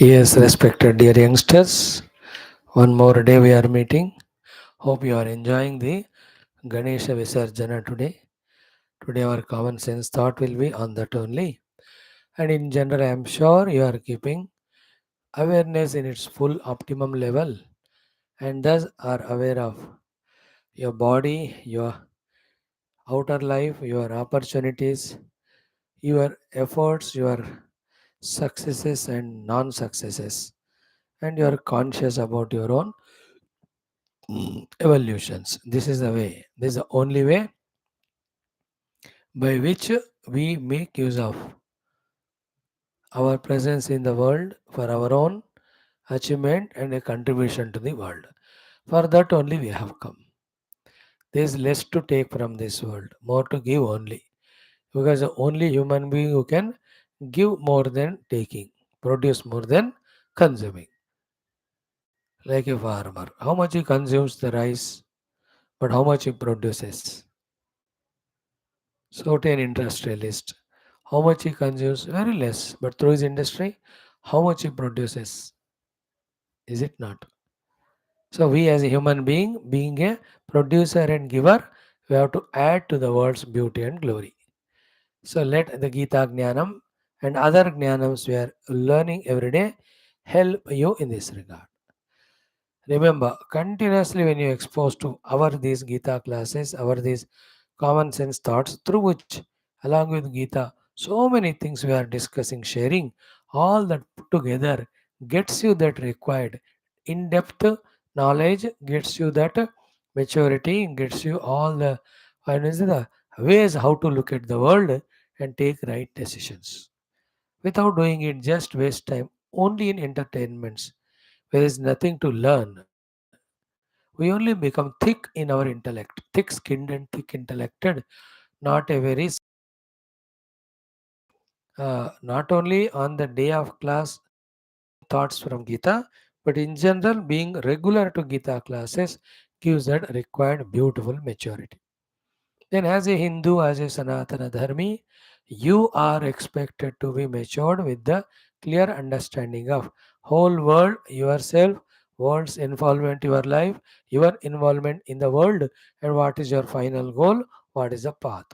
Yes, respected dear youngsters, one more day we are meeting. Hope you are enjoying the Ganesha Visarjana today. Today our common sense thought will be on that only. And in general, I am sure you are keeping awareness in its full optimum level and thus are aware of your body, your outer life, your opportunities, your efforts, your successes and non-successes. And you are conscious about your own evolutions. This is the way. This is the only way by which we make use of our presence in the world for our own achievement and a contribution to the world. For that only we have come. There is less to take from this world, more to give only. Because the only human being who can give more than taking, produce more than consuming. Like a farmer. How much he consumes the rice, but how much he produces? So to an industrialist, how much he consumes? Very less. But through his industry, how much he produces? Is it not? So we as a human being, being a producer and giver, we have to add to the world's beauty and glory. So let the Gita Jnanam and other Jnanams we are learning every day help you in this regard. Remember, continuously when you exposed to our these Gita classes, our these common sense thoughts through which, along with Gita, so many things we are discussing, sharing, all that put together gets you that required in-depth knowledge, gets you that maturity, gets you all the, what is it, the ways how to look at the world and take right decisions. Without doing it, just waste time only in entertainments. There is nothing to learn. We only become thick in our intellect, thick skinned and thick intellected, not a very not only on the day of class thoughts from Gita, but in general, being regular to Gita classes gives that required beautiful maturity. Then, as a Hindu, as a Sanatana Dharmi, you are expected to be matured with the clear understanding of whole world, yourself, world's involvement in your life, your involvement in the world, and what is your final goal, what is the path.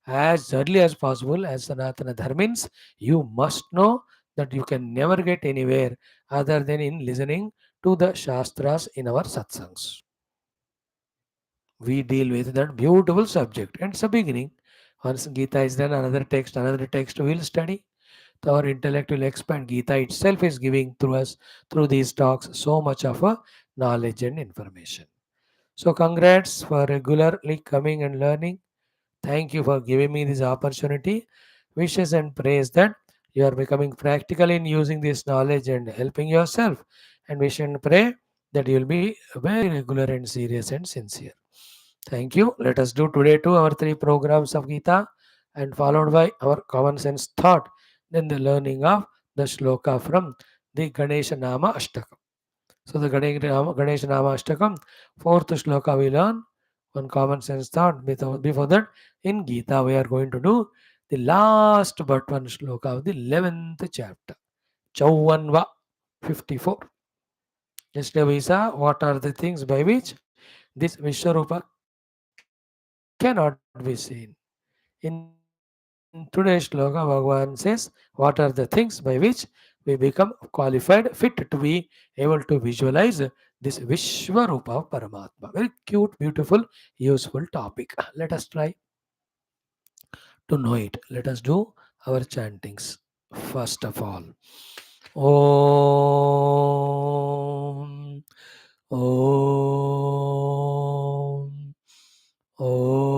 As early as possible, as Sanatana Dharmins, you must know that you can never get anywhere other than in listening to the Shastras in our satsangs. We deal with that beautiful subject. And it's a beginning. Once Gita is done, another text will study. So our intellect will expand. Gita itself is giving through us, through these talks, so much of a knowledge and information. So congrats for regularly coming and learning. Thank you for giving me this opportunity. Wishes and praise that you are becoming practical in using this knowledge and helping yourself. And wish and pray that you will be very regular and serious and sincere. Thank you. Let us do today too our three programs of Gita and followed by our common sense thought. Then the learning of the shloka from the Ganesha Nama Ashtakam. So the Ganesha Nama Ashtakam, fourth shloka we learn, one common sense thought. Before that, in Gita we are going to do the last but one shloka of the 11th chapter. Chauvanva 54. Yesterday we saw what are the things by which this Vishwarupa cannot be seen. In today's shloka, Bhagavan says, what are the things by which we become qualified, fit to be able to visualize this Vishwarupa of Paramatma. Very cute, beautiful, useful topic. Let us try to know it. Let us do our chantings. First of all, Om, Om, Om.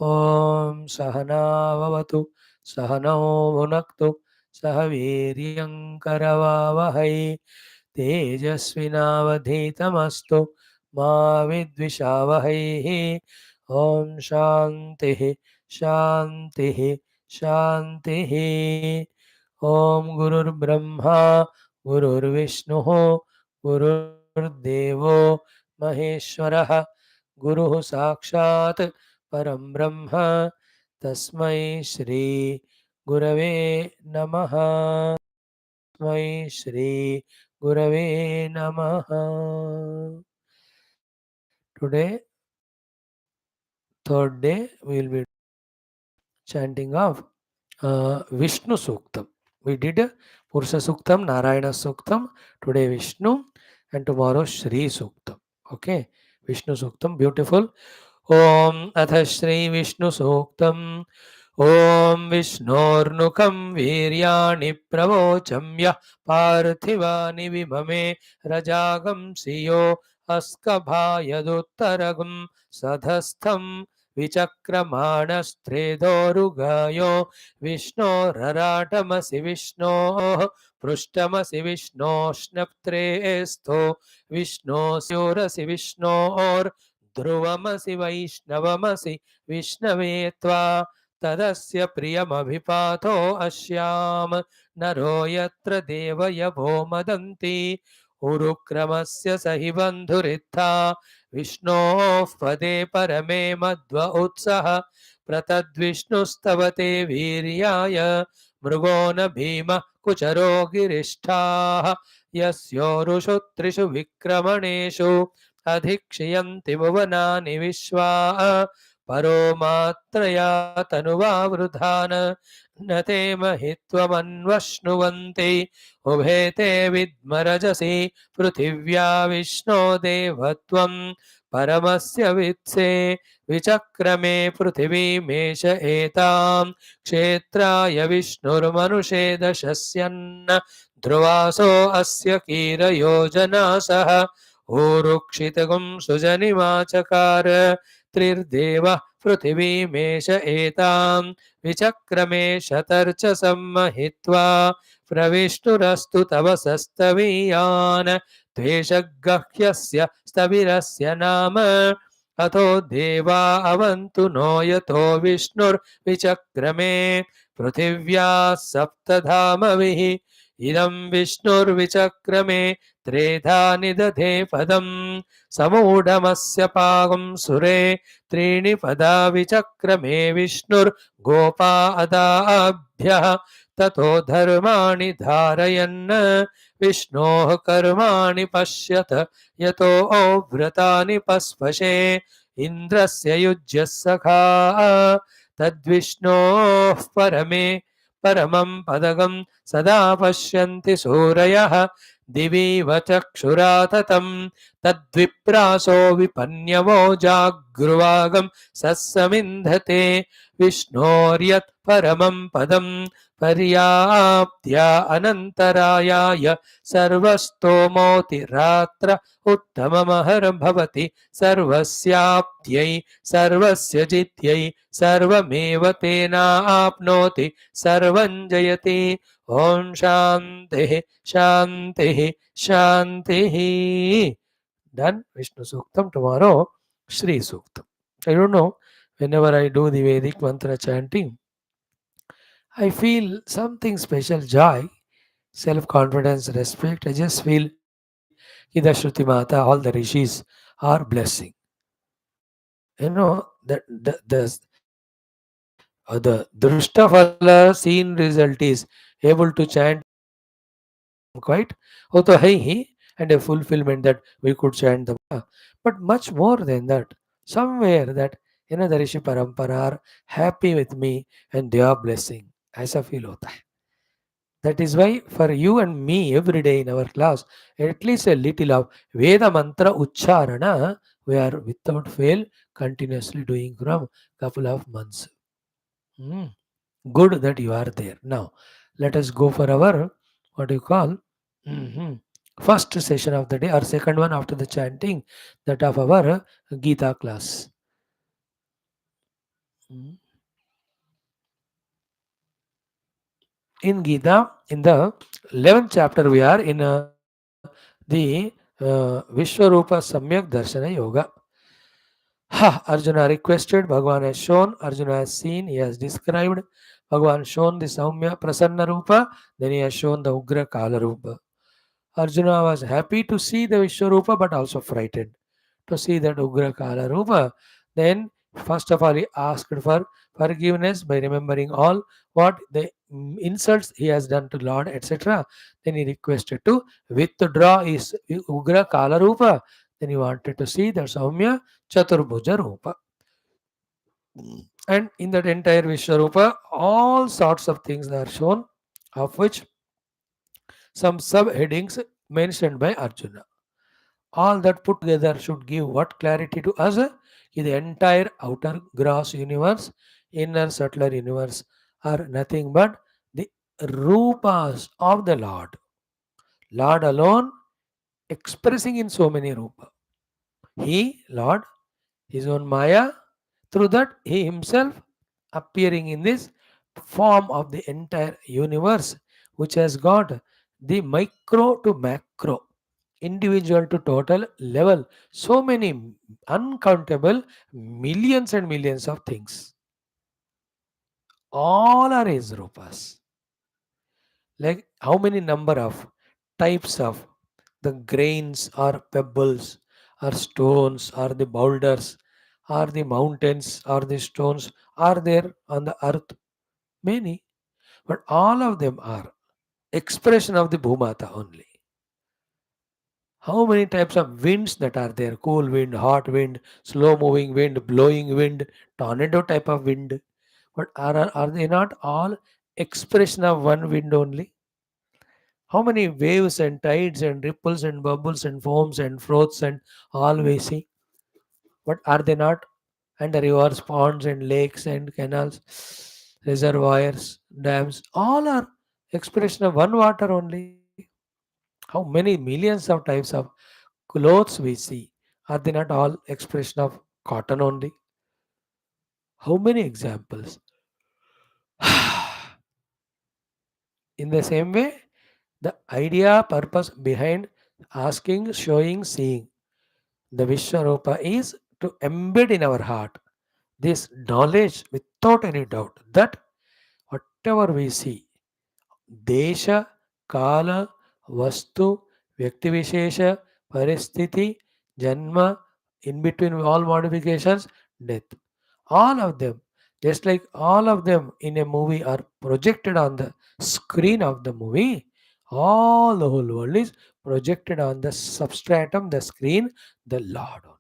Om Sahana Vavatu Sahano Bhunaktu Sahaviryankaravavahai Tejasvinavadhitamastu Ma Vidvishavahai Om Shantihi Shantihi Shantihi Om Gurur Brahma Gurur Vishnu Gurur Devo Maheshwara Guru Sakshat परं ब्रह्म तस्मै श्री गुरवे नमः तस्मै श्री गुरवे नमः. Today, third day, we will be chanting of Vishnu Suktam. We did Purusha Suktam, Narayana Suktam, today Vishnu, and tomorrow Shri Suktam. Okay, Vishnu Suktam, beautiful. Om Atha Shri Vishnu Suktam. Om Vishnurnukam Viryani Pravochamya Parthivani Vimame Rajagam Siyo Askabhayaduttaragam Sadhastham Vichakramanastretorugayo Vishnoratamasi Vishno Prushtamasi Vishno Snaptresto Vishno Surasi Vishno Dhruvamasi Vaishnavamasi Vishnavetva तदस्य प्रियमभिपातो अश्याम नरो यत्र देवयभो मदन्ति उरुक्रमस्य सहि बन्धुरित्था विष्णोः पदे परमे मध्व उत्सः प्रतद्विष्णुस्तवते वीर्याय मृगो न भीमः कुचरो गिरिष्ठाः यस्योरुषु त्रिषु विक्रमणेषु अधिक्षयन्ति भुवनानि विश्वा परो मात्रया तनुवावृधान न ते महित्वमन्वश्नुवन्ति उभे ते विद्मरजसि पृथिव्या विष्णो देवत्वं परमस्य वित्से विचक्रमे पृथिवीमेष एतां क्षेत्राय विष्णुर्मनुषे दशस्यन्न ध्रुवासो अस्य कीरयोजनासः ऊरुक्षितगुं सुजनिमाचकार त्रिर्देवः पृथिवीमेष एतां विचक्रमे शतर्च सम्महित्वा प्रविष्णुरस्तु तव सस्तवीयान् द्वेषगह्यस्य स्तविरस्य नाम अतो देवा अवन्तु नो यतो विष्णुर्विचक्रमे पृथिव्या सप्तधामविः इदं विष्णुर्विचक्रमे त्रेधा निदधे पदं समूढमस्य पागं सुरे त्रीणि पदा विचक्रमे विष्णुर्गोपा अदाभ्यः ततो धर्माणि धारयन् विष्णोः कर्माणि पश्यत यतो व्रतानि पस्पशे इन्द्रस्य युज्यः सखा तद्विष्णोः परमं पदगं सदा पश्यन्ति सूरयः दिवीव चक्षुरा ततं तद्विप्रासो विपन्यवो जागृवागं सस्समिन्धते विष्णोर्यत् परमं पदं पर्याप्त्या अनन्तरायाय सर्वस्तोमोति रात्र उत्तममहर्भवति सर्वस्याप्त्यै सर्वस्य जित्यै सर्वमेव तेनाप्नोति सर्वं जयति. Om Shanti Shanti Shanti. Done. Vishnu Suktam. Tomorrow Shri Suktam. I don't know. Whenever I do the Vedic mantra chanting, I feel something special joy, self confidence, respect. I just feel Ida Shruti Mata, all the rishis are blessing. The Drishtafala seen result is able to chant quite Otohaihi and a fulfillment that we could chant the mantra. But much more than that, somewhere that the Rishi Parampara are happy with me and they are blessing. ऐसा feel होता है. That is why for you and me every day in our class, at least a little of Veda mantra ucharana, we are without fail continuously doing from couple of months. Hmm. Good that you are there. Now, let us go for our what do you call mhm, first session of the day or second one after the chanting, that of our Geetha class. Mm. In Gita, in the 11th chapter, we are in the Vishwa Rupa Samyak Darshana Yoga. Ha! Arjuna requested, Bhagavan has shown, Arjuna has seen, he has described. Bhagavan shown the Saumya Prasanna Rupa, then he has shown the Ugra Kala Rupa. Arjuna was happy to see the Vishwarupa but also frightened to see that Ugra Kala Rupa. Then, first of all, he asked for forgiveness by remembering all what the insults he has done to Lord, etc. Then he requested to withdraw his Ugra Kala Rupa. Then he wanted to see the Saumya Chaturbhuja Rupa. And in that entire Vishwarupa, all sorts of things are shown, of which some subheadings mentioned by Arjuna. All that put together should give what clarity to us? The entire outer gross universe, inner subtler universe are nothing but the rupas of the Lord. Lord alone expressing in so many rupa. He, Lord, his own Maya, through that he himself appearing in this form of the entire universe, which has got the micro to macro, individual to total level, so many uncountable millions and millions of things. All are his rupas. Like how many number of types of the grains or pebbles or stones or the boulders or the mountains or the stones are there on the earth? Many, but all of them are expression of the Bhumata only. How many types of winds that are there? Cool wind, hot wind, slow moving wind, blowing wind, tornado type of wind. But are they not all expression of one wind only? How many waves and tides and ripples and bubbles and foams and froths and all we see? But are they not? And the rivers, ponds and lakes and canals, reservoirs, dams, all are expression of one water only. How many millions of types of clothes we see? Are they not all expression of cotton only? How many examples? In the same way, the idea, purpose behind asking, showing, seeing the Vishwarupa is to embed in our heart this knowledge without any doubt that whatever we see, Desha, Kala, Vastu, Vyaktivishesha, Paristhiti, Janma, in between all modifications, death. All of them, just like all of them in a movie are projected on the screen of the movie, all the whole world is projected on the substratum, the screen, the Lord only.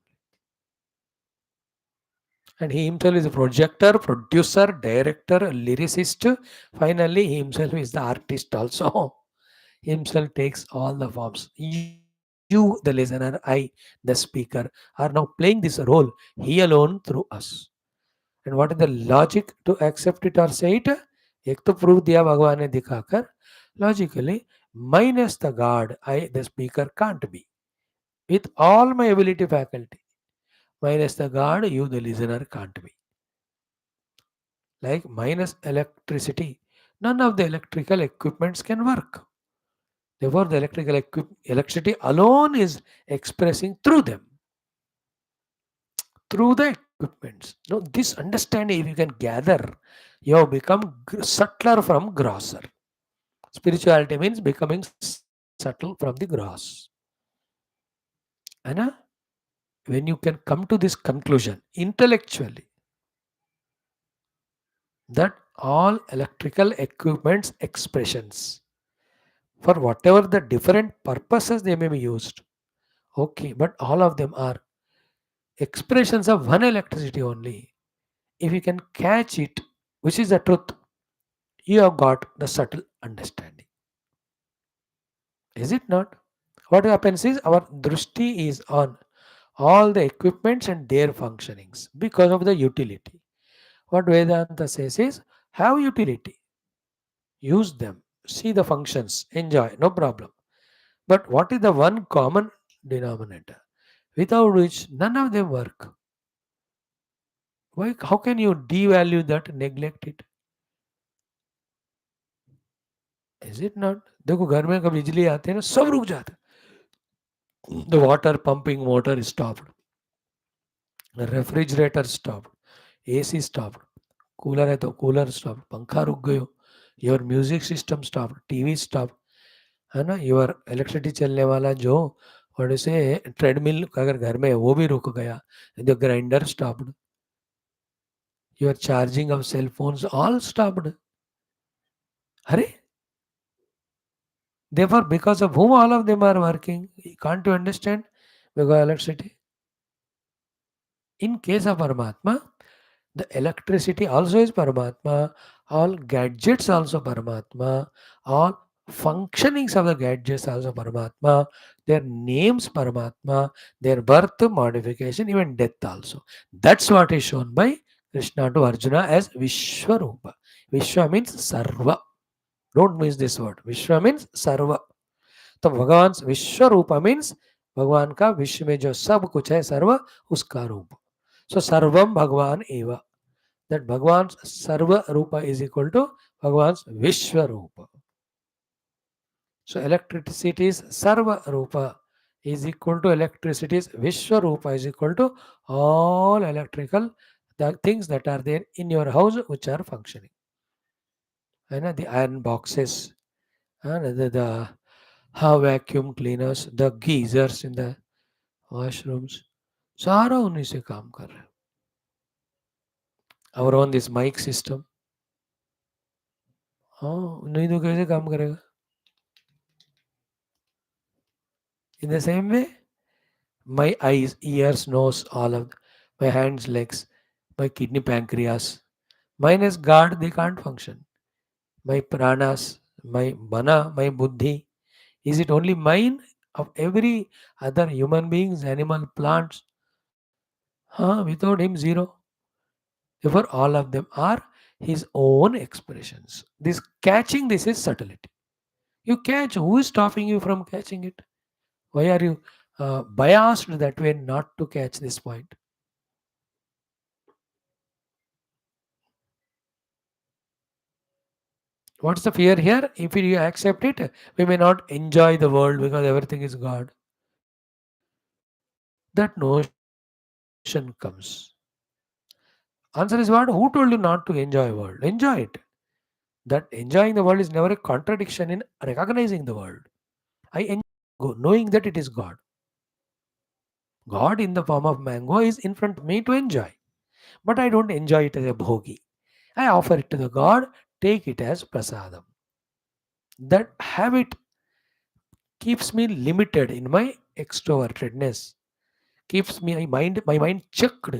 And he himself is a projector, producer, director, lyricist. Finally, he himself is the artist also. Himself takes all the forms. You, the listener, I, the speaker, are now playing this role, he alone through us. And what is the logic to accept it or say it? एक तो proof दिया भगवान ने दिखाकर logically minus the God, I the speaker can't be with all my ability faculty minus the God, you the listener can't be. Like minus electricity, none of the electrical equipments can work. Therefore, the electricity alone is expressing through them, through the equipments. Now, this understanding, if you can gather, you have become subtler from grosser. Spirituality means becoming subtle from the gross. And when you can come to this conclusion intellectually that all electrical equipments expressions for whatever the different purposes they may be used, okay, but all of them are expressions of one electricity only. If you can catch it, which is the truth, you have got the subtle understanding. Is it not? What happens is our drushti is on all the equipments and their functionings because of the utility. What Vedanta says is have utility, use them, see the functions, enjoy, no problem. But what is the one common denominator without which none of them work? Why? How can you devalue that, neglect it? Is it not? देखो घर में कभी बिजली आते हैं ना सब रुक जाता है. The water pumping motor is stopped, the refrigerator stopped, AC stopped, cooler है तो कूलर स्टॉप, पंखा रुक गयो, your music system stop, TV stop, है ना, योर इलेक्ट्रिसिटी चलने वाला जो और से ट्रेडमिल अगर घर में है वो भी रुक गया, the grinder stopped. Your charging of cell phones all stopped. Hurry. Therefore, because of whom all of them are working, can't you understand? Because electricity. In case of Paramatma, the electricity also is Paramatma, all gadgets also Paramatma, all functionings of the gadgets also Paramatma, their names Paramatma, their birth, modification, even death also. That's what is shown by Krishna to Arjuna as Vishwa Rupa. Vishwa means Sarva. Don't miss this word. Vishwa means Sarva. तो भगवान विश्व रूप means भगवान का विश्व में जो सब कुछ है सर्व उसका रूप. सो सर्वम भगवान एव. दैट भगवान सर्व रूप इज इक्वल टू भगवान विश्व रूप. सो इलेक्ट्रिसिटी इज सर्व रूप is equal to electricity is Vishwa Rupa is equal to all electrical the things that are there in your house which are functioning. And the iron boxes and the vacuum cleaners, the geysers in the washrooms, सारा उन्हीं से काम कर रहा है. और on this mic system, हाँ नहीं तो कैसे काम करेगा. In the same way, my eyes, ears, nose, all of my hands, legs, my kidney, pancreas, mine is guard, they can't function. My pranas, my mana, my buddhi, is it only mine? Of every other human beings, animal, plants, without him, zero. Therefore, all of them are his own expressions. This catching, this is subtlety. You catch, who is stopping you from catching it? Why are you biased that way not to catch this point? What's the fear here? If you accept it, we may not enjoy the world because everything is God. That notion comes. Answer is what? Who told you not to enjoy world? Enjoy it. That enjoying the world is never a contradiction in recognizing the world. I enjoy knowing that it is God. God in the form of mango is in front of me to enjoy. But I don't enjoy it as a bhogi. I offer it to the God, take it as prasadam. That habit keeps me limited in my extrovertedness, keeps my mind checked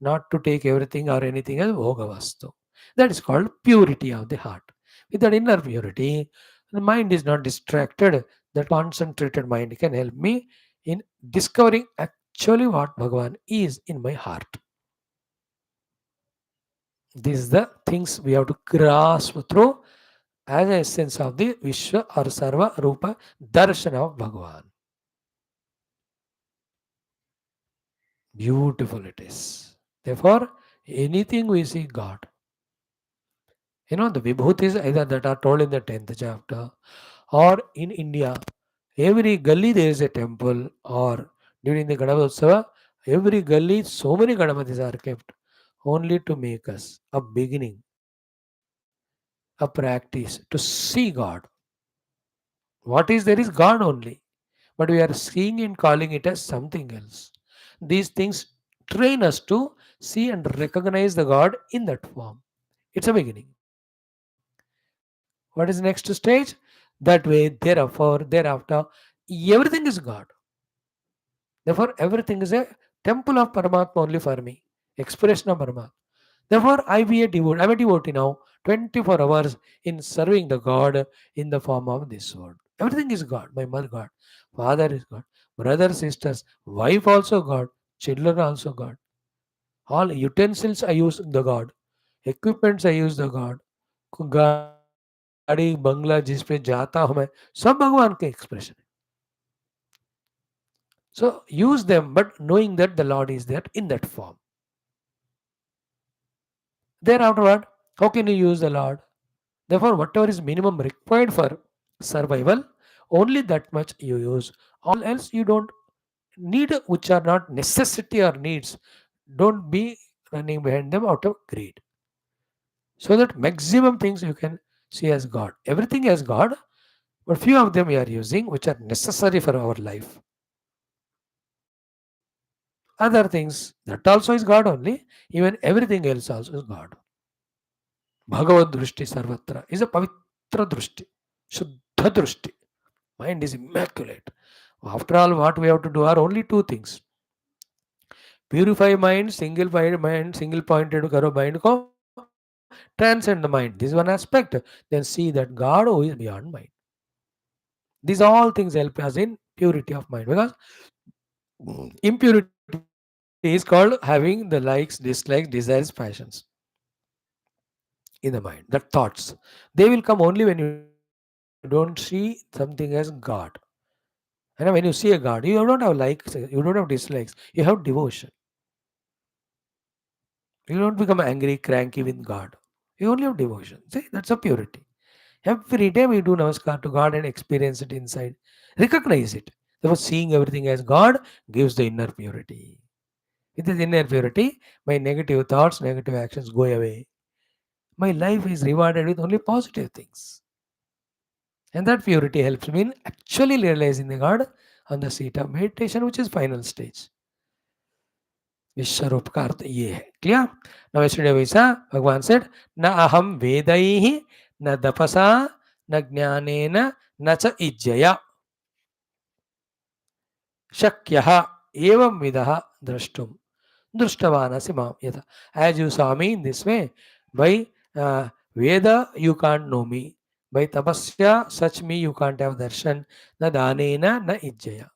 not to take everything or anything as bhogavastu. That is called purity of the heart. With that inner purity, the mind is not distracted. That concentrated mind can help me in discovering actually what Bhagavan is in my heart. These are the things we have to grasp through as an essence of the Vishwa or Sarva Rupa Darshan of Bhagavan. Beautiful it is. Therefore, anything we see God. The Vibhutis either that are told in the 10th chapter or in India, every gully there is a temple, or during the Ganapathaye, every gully so many Ganapathis are kept only to make us a beginning, a practice to see God. What is there is God only, but we are seeing and calling it as something else. These things train us to see and recognize the God in that form. It's a beginning. What is next stage? That way, thereafter, everything is God. Therefore, everything is a temple of Paramatma only for me, expression of Paramatma. Therefore, I be a devotee. I'm a devotee now, 24 hours in serving the God in the form of this world. Everything is God. My mother God, father is God, brothers, sisters, wife also God, children also God. All utensils I use the God, equipments I use the God. गाड़ी बंगला जिस पे जाता हूँ मैं सब भगवान के expression है. So use them, but knowing that the Lord is there in that form. Thereafterward, how can you use the Lord? Therefore, whatever is minimum required for survival, only that much you use. All else you don't need, which are not necessity or needs. Don't be running behind them out of greed. So that maximum things you can see as God. Everything as God, but few of them we are using which are necessary for our life. other things. That also is God only. Even everything else also is God. Bhagavad Drushti Sarvatra is a Pavitra Drushti, Shuddha Drushti. Mind is immaculate. After all, what we have to do are only two things. Purify mind, single pointed karo mind ko, transcend the mind. This is one aspect. Then see that God who is beyond mind. These all things help us in purity of mind, because impurity is called having the likes, dislikes, desires, passions in the mind. That thoughts, they will come only when you don't see something as God. And when you see a God, you don't have likes, you don't have dislikes, you have devotion. You don't become angry, cranky with God. You only have devotion. See, that's a purity. Every day we do namaskar to God and experience it inside. Recognize it. Therefore, seeing everything as God gives the inner purity. With this inner purity, my negative thoughts, negative actions go away. My life is rewarded with only positive things. And that purity helps me in actually realizing the God on the seat of meditation, which is final stage. विश्वरूप का अर्थ ये है. Clear? Now yesterday वैसा भगवान said न अहम वेदैहि न तपसा न ज्ञानेन न च इज्जया शक्यः एवं विदः द्रष्टुम दृष्टवानसि माम यथा. As you saw me in this way, by Veda you can't know me, by tapasya such me you can't have darshan, na danena na ijjaya.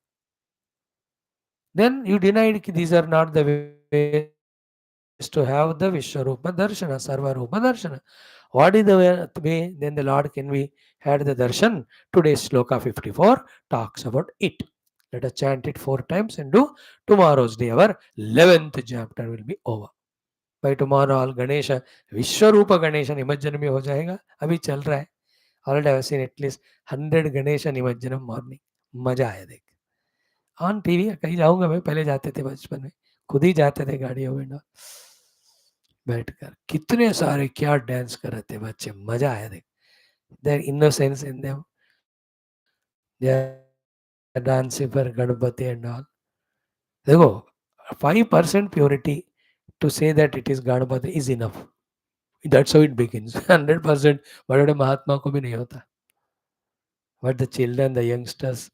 Then you denied ki these are not the ways to have the Vishwarupa Darshana, Sarvarupa Darshana. What is the way? Then the Lord can be had the darshan. Today's Shloka 54 talks about it. Let us chant it 4 times and do tomorrow's day. Our 11th chapter will be over. By tomorrow all Ganesha, Vishwarupa Ganesha Nimajjanam में हो जाएगा. अभी चल रहा है. Already I have seen at least 100 Ganesha Nimajjanam morning. मजा आया देख. ऑन टीवी कहीं जाऊंगा मैं. पहले जाते थे बचपन में, खुद ही जाते थे गाड़ियों में ना, बैठकर. कितने सारे क्या डांस कर रहे थे बच्चे. मजा आया देख. Their innocence in them. They are dancing for Ganapati and all. देखो, 5% purity to say that it is Ganapati is enough. That's how it begins. 100% बड़े बड़े महात्मा को भी नहीं होता. But the children, the youngsters,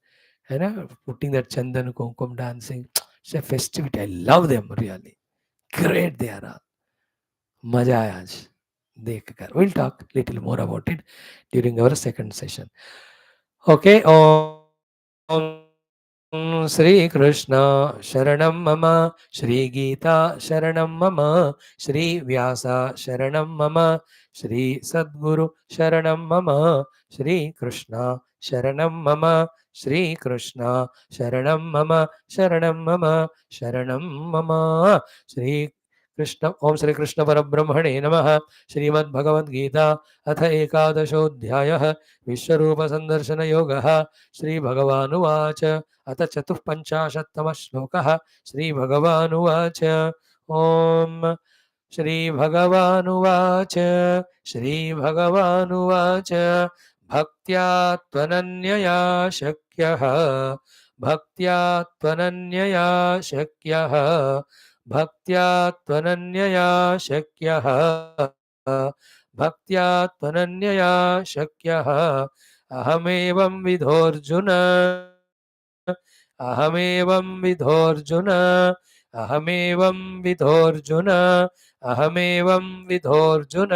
है ना, putting that chandan kumkum dancing, it's a festivity. I love them really. Great they are all. मजा आया आज देखकर. We'll talk little more about it during our second session. Okay. Om Shri Krishna Sharanam Mama, Shri Geetha Sharanam Mama, Shri Vyasa Sharanam Mama, Shri Sadguru Sharanam Mama, Shri Krishna Sharanam Mama, Shri Krishna Sharanam Mama, Sharanam Mama, Sharanam Mama, Shri Krishna. Om Shri Krishna Parabrahmane Namaha. Shrimad Bhagavad Gita अथ एकादशोऽध्यायः विश्वरूपसन्दर्शनयोगः. श्रीभगवानुवाच. अथ चतुःपञ्चाशत्तमः श्लोकः. श्रीभगवानुवाच. ॐ श्रीभगवानुवाच. श्रीभगवानुवाच. भक्त्या त्वनन्यया शक्यः, भक्त्या त्वनन्यया शक्यः, भक्त्या त्वनन्यया शक्यः, भक्त्या त्वनन्यया शक्यः. अहमेवं विधोऽर्जुन, अहमेवं विधोऽर्जुन, अहमेवं विधोऽर्जुन, अहमेवं विधोऽर्जुन.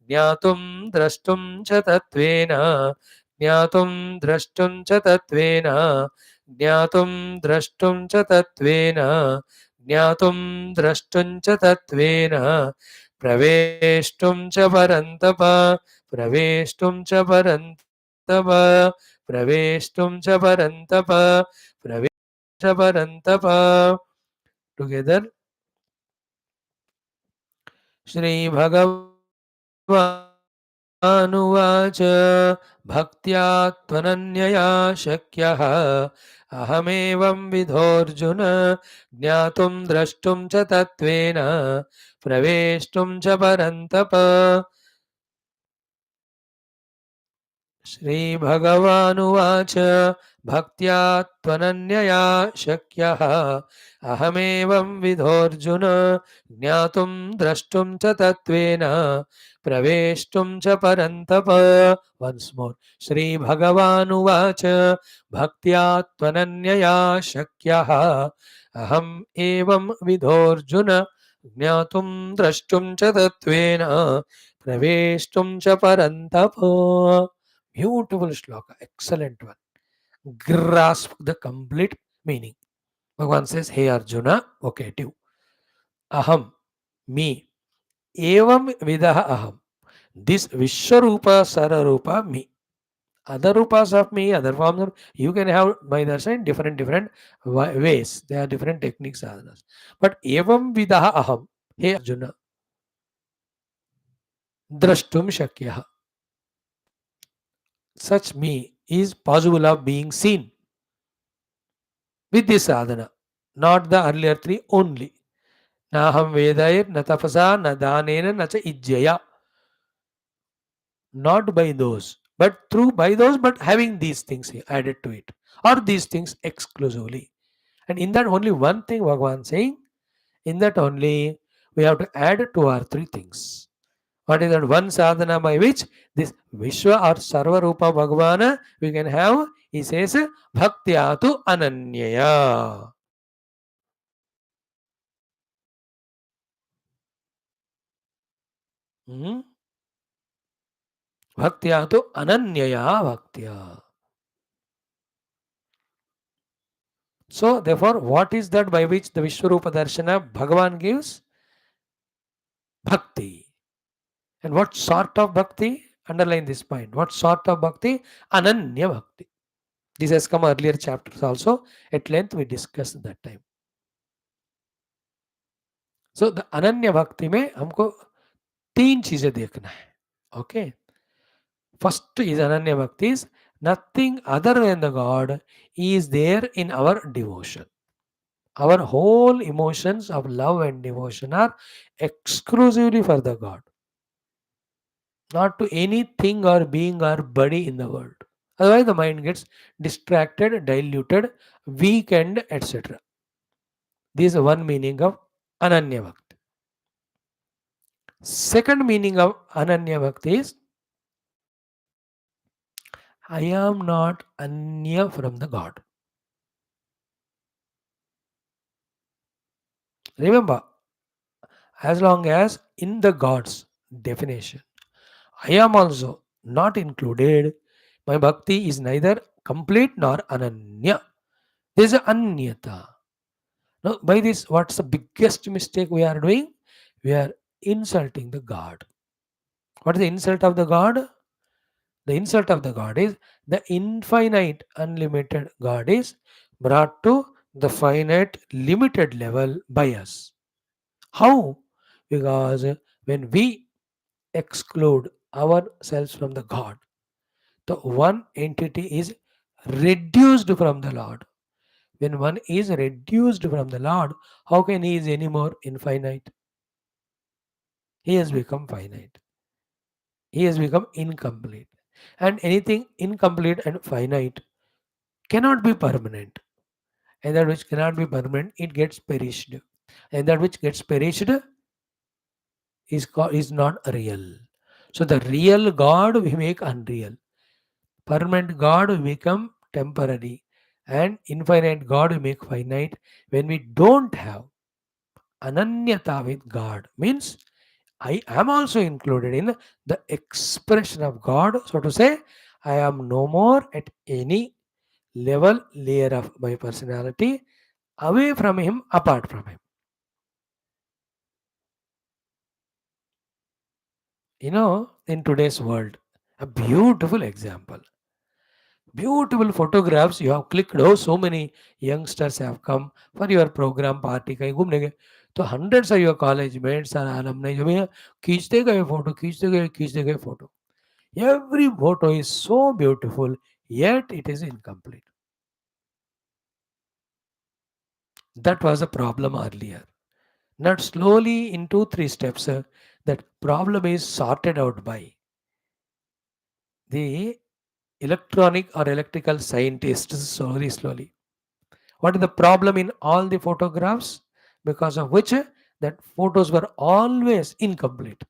ज्ञातुं द्रष्टुं च तत्त्वेन, ज्ञातुं द्रष्टुं च तत्त्वेन, ज्ञातुं द्रष्टुं च तत्त्वेन, ज्ञातुं द्रष्टुं च तत्त्वेन. प्रवेष्टुं च परन्तप, प्रवेष्टुं च परन्तप, प्रवेष्टुं च परन्तप, प्रवेष्टुं च परन्तप. टुगेदर. श्रीभगवानुवाच. भक्त्या त्वनन्यया शक्यः, अहमेवं विधोऽर्जुन. ज्ञातुं द्रष्टुं च तत्त्वेन, प्रवेष्टुं च परन्तप. श्रीभगवानुवाच भक्त्या त्वनन्यया शक्यः अहमेवं विधोऽर्जुन ज्ञातुं द्रष्टुं च तत्त्वेन प्रवेष्टुं च परन्तप. वन्स् मोर्. श्रीभगवानुवाच भक्त्या त्वनन्यया शक्यः अहम् एवं विधोऽर्जुन ज्ञातुं द्रष्टुं च तत्त्वेन प्रवेष्टुं च परन्तप. Beautiful shloka, excellent one. Grasp the complete meaning. Bhagavan says, Hey Arjuna, okay, do. Aham, me. Evam vidaha aham. This Vishwa Rupa, Sararupa, me. Other rupas of me, other forms of you can have by the side different ways. There are different techniques. Sadhanas. But evam vidaha aham. Hey Arjuna, drashtum shakyah. Such me is possible of being seen with this sadhana, not the earlier three only. Naham vedair, na tapasa, na danena, na cha ijjaya. Not by those, but through by those, but having these things added to it, or these things exclusively. And in that only one thing Bhagavan saying, in that only we have to add to our three things. What is that one sadhana by which this Vishwa or Sarva Rupa Bhagavana we can have? He says, Bhaktyatu Ananyaya. Hmm? Bhaktya to ananyaya bhaktya. So, therefore, what is that by which the Vishwarupa Darshana Bhagavan gives? Bhakti. And what sort of bhakti? Underline this point. What sort of bhakti? Ananya bhakti. This has come earlier chapters also. At length we discussed that time. So, the Ananya bhakti में हमको तीन चीजें देखना है. Okay. First is Ananya bhakti is nothing other than the God is there in our devotion. Our whole emotions of love and devotion are exclusively for the God, not to anything or being or body in the world. Otherwise, the mind gets distracted, diluted, weakened, etc. This is one meaning of Ananya Bhakti. Second meaning of Ananya Bhakti is I am not Anya from the God. Remember, as long as in the God's definition, I am also not included. My bhakti is neither complete nor ananya. There is a anyata. Now, by this, what's the biggest mistake we are doing? We are insulting the God. What is the insult of the God? The insult of the God is the infinite, unlimited God is brought to the finite, limited level by us. How? Because when we exclude ourselves from the God, the one entity is reduced from the Lord. When one is reduced from the Lord, how can he is any more infinite? He has become finite. He has become incomplete. And anything incomplete and finite cannot be permanent. And that which cannot be permanent, it gets perished. And that which gets perished is not real. So the real God we make unreal. Permanent God will become temporary, and infinite God will make finite. When we don't have ananyata with God, means I am also included in the expression of God. So to say, I am no more at any level, layer of my personality, away from Him, apart from Him. In today's world, a beautiful example. Beautiful photographs you have clicked. Oh, so many youngsters have come for your program party कहीं घूमने गए तो hundreds of your college mates और alumni जो भैया खींचते गए photo. Every photo is so beautiful, yet it is incomplete. That was a problem earlier. Not slowly in 2-3 steps, that problem is sorted out by the electronic or electrical scientists slowly. What is the problem in all the photographs? Because of which that photos were always incomplete.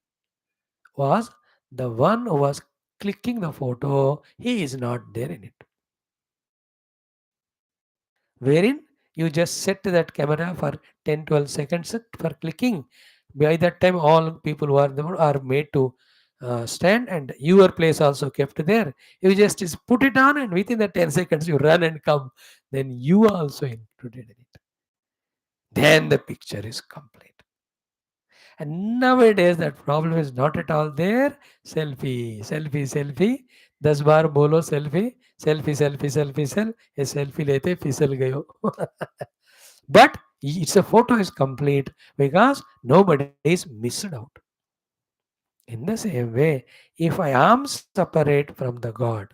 Was the one who was clicking the photo, he is not there in it. Wherein you just set that camera for 10 12 seconds for clicking. By that time, all people who are there are made to stand, and your place also kept there. You just put it on, and within the 10 seconds, you run and come. Then you also included in it. Then the picture is complete. And nowadays, that problem is not at all there. Selfie, selfie, selfie. 10 बार बोलो selfie, selfie, selfie, selfie, selfie. ये selfie लेते फिसल गए हो. But it's a photo is complete because nobody is missed out. In the same way, if I am separate from the God,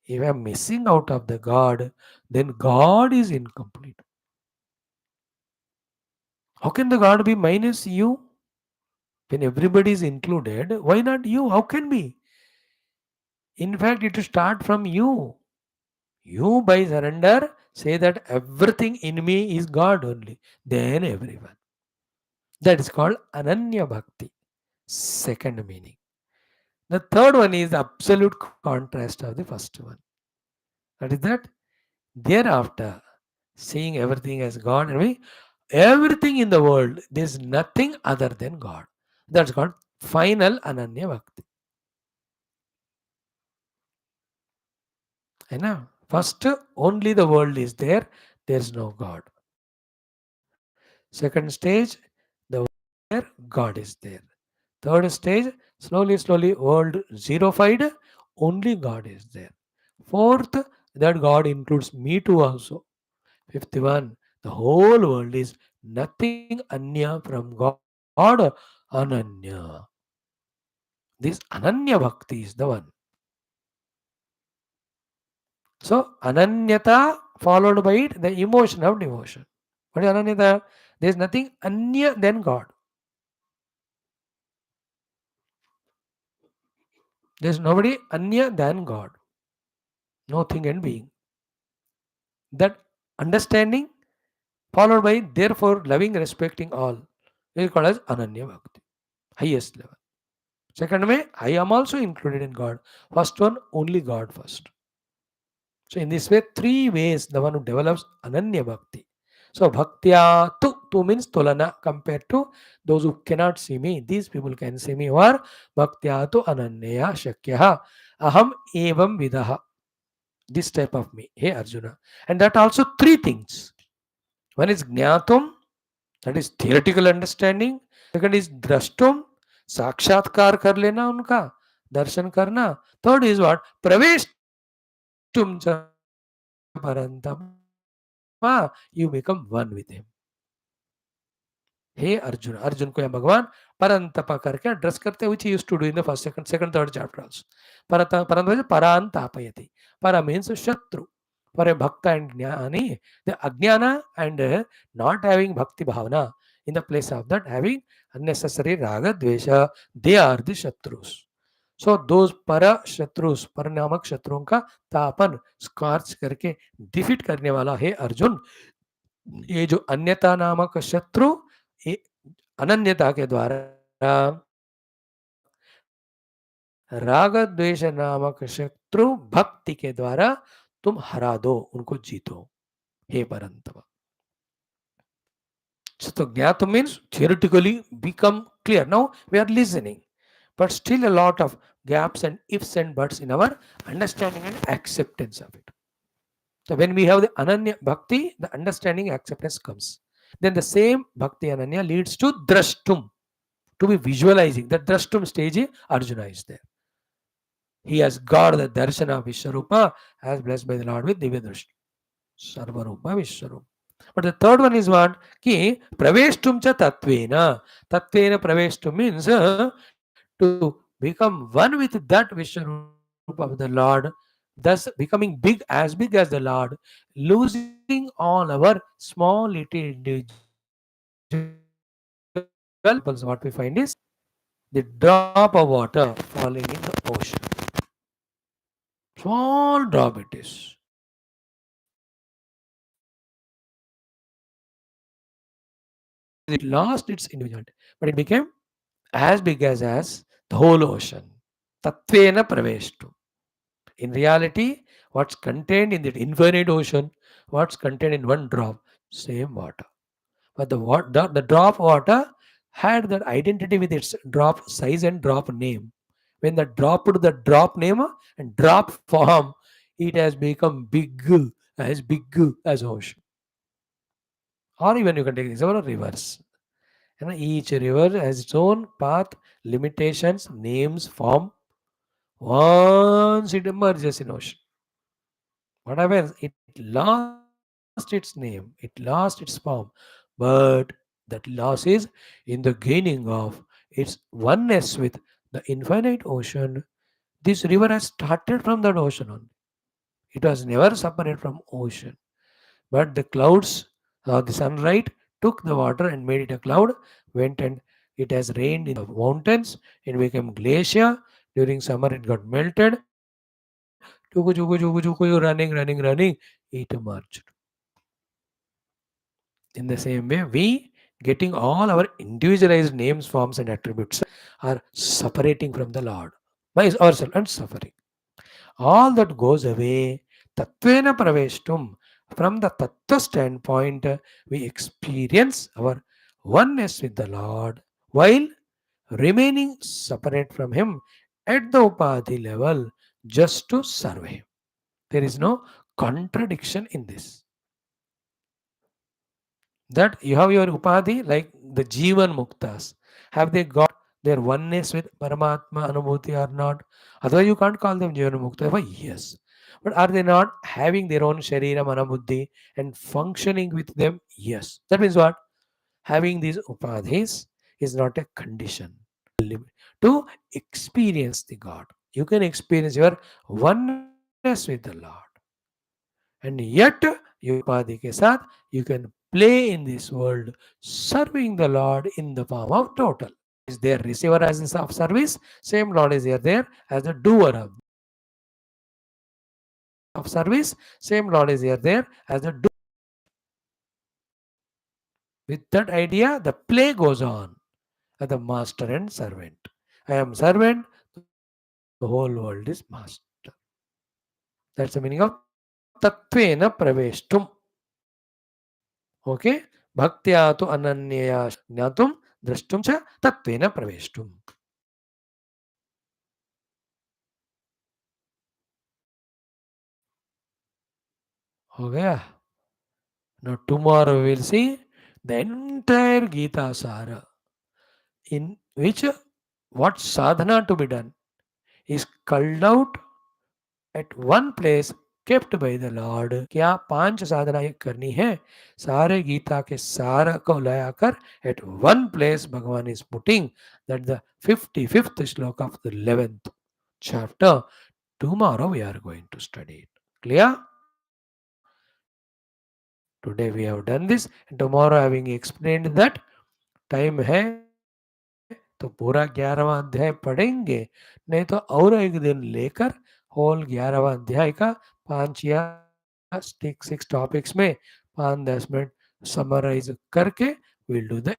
if I am missing out of the God, then God is incomplete. How can the God be minus you? When everybody is included, why not you? How can be? In fact, it will start from you. You, by surrender, say that everything in me is God only. Then everyone. That is called Ananya Bhakti. Second meaning. The third one is the absolute contrast of the first one. That is that thereafter, seeing everything as God and me, everything in the world, there is nothing other than God. That's called final Ananya Bhakti. है ना? First, only the world is there. There is no God. Second stage, the world is there. God is there. Third stage, slowly, world zerofied. Only God is there. Fourth, that God includes me too also. Fifth one, the whole world is nothing anya from God, ananya. This ananya bhakti is the one. So, ananyata followed by it, the emotion of devotion. What is ananyata? There is nothing anya than God. There is nobody anya than God. No thing and being. That understanding followed by therefore loving, respecting all is called as ananya bhakti. Highest level. Second way, I am also included in God. First one, only God first. So in this way, three ways the one who develops ananya bhakti. So bhaktya tu means tulana compared to those who cannot see me. These people can see me. Or bhaktya tu ananya shakyaha aham evam vidaha. This type of me. Hey Arjuna. And that also three things. One is jnatum, that is theoretical understanding. Second is drashtum, साक्षात्कार कर लेना उनका, दर्शन करना. Third is what? प्रवेशtum च परंतपा, you become one with him. हे अर्जुन, अर्जुन को यह भगवान परंतपा करके address करते, which he used to do in the first, second, third chapter also. Paranta parantapayati. Para means shatru. For a bhakta and jnani, the ajnana and not having bhakti bhavana, in the place of that having unnecessary raga dvesha, they are the shatrus. So those para shatrus, paranamak शत्रुओं का तापन scorch करके defeat करने वाला है अर्जुन. ये जो अन्यता नामक शत्रु, ये अनन्यता के द्वारा, राग द्वेष नामक शत्रु भक्ति के द्वारा तुम हरा दो, उनको जीतो, हे परंतप. So Jnata means theoretically become clear. Now we are listening, but still a lot of gaps and ifs and buts in our understanding and acceptance of it. So when we have the Ananya Bhakti, the understanding acceptance comes. Then the same Bhakti Ananya leads to Drashtum, to be visualizing. The Drashtum stage, Arjuna is there. He has got the darshan of Vishwa Rupa as blessed by the Lord with Divya Drashti. Sarva Rupa Vishwa Rupa. But the third one is what? Ki praveshtum cha tatvena. Tatvena praveshtum means to become one with that Vishwarupa of the Lord, thus becoming big as the Lord, losing all our small little individual egos. Examples what we find is the drop of water falling in the ocean. Small drop it is. It lost its individuality, but it became as big as the whole ocean. Tattvena praveshtu. In reality, what's contained in that infinite ocean, what's contained in one drop, same water. But the drop water had that identity with its drop size and drop name. When the drop put the drop name and drop form, it has become big as ocean. Or even you can take this over rivers. And each river has its own path, limitations, names, form. Once it emerges in ocean, what happens? It lost its name, it lost its form, but that loss is in the gaining of its oneness with the infinite ocean. This river has started from that ocean only. It was never separate from ocean. But the clouds or the sunlight took the water and made it a cloud, went and it has rained in the mountains, it became glacier. During summer it got melted. Running, it emerged. In the same way, we getting all our individualized names, forms, and attributes are separating from the Lord by ourselves and suffering. All that goes away. Tattvena praveshtum. From the tattva standpoint, we experience our oneness with the Lord while remaining separate from Him at the upadhi level just to serve Him. There is no contradiction in this. That you have your upadhi like the Jivan Muktas. Have they got their oneness with Paramatma Anubhuti or not? Otherwise, you can't call them Jivan Mukta. Why? Yes. But are they not having their own Sharira Manabuddhi and functioning with them? Yes. That means what? Having these upadhis is not a condition to experience the God. You can experience your oneness with the Lord. And yet, your upadhi ke saath, you can play in this world, serving the Lord in the form of total. Is there receiver as in of service? Same Lord is there as the doer of service. Same Lord is there as the doer. With that idea, the play goes on as the master and servant. I am servant, the whole world is master. That's the meaning of tattvena praveshtum. Okay? Bhaktya tu ananyaya jnatum drashtum cha tattvena praveshtum. हो गया. Now tomorrow we will see the entire Gita Sara, in which what sadhana to be done is culled out at one place, kept by the Lord. क्या पांच साधना ये करनी है, सारे गीता के सार को लाकर at one place Bhagavan is putting that the 55th shlok of the 11th chapter. Tomorrow we are going to study it. Clear? Today we have done this, and tomorrow having explained that time है तो पूरा 11वां अध्याय पढ़ेंगे, नहीं तो और एक दिन लेकर होल 11वां अध्याय का 5 या 6 टॉपिक्स में 5-10 मिनट समराइज करके we'll do the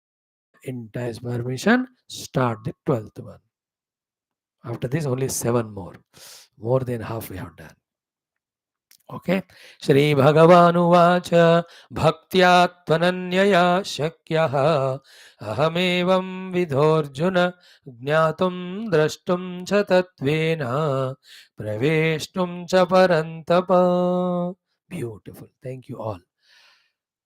entire permission, start the 12th one. After this only 7 more than half we have done. Okay. Shri Bhagavanuvacha Bhaktya Tvananyaya Shakyah Ahamevam Vidhorjuna Jnatum Drashtum Cha Tatvena Praveshtum Cha Parantapa. Beautiful. Thank you all.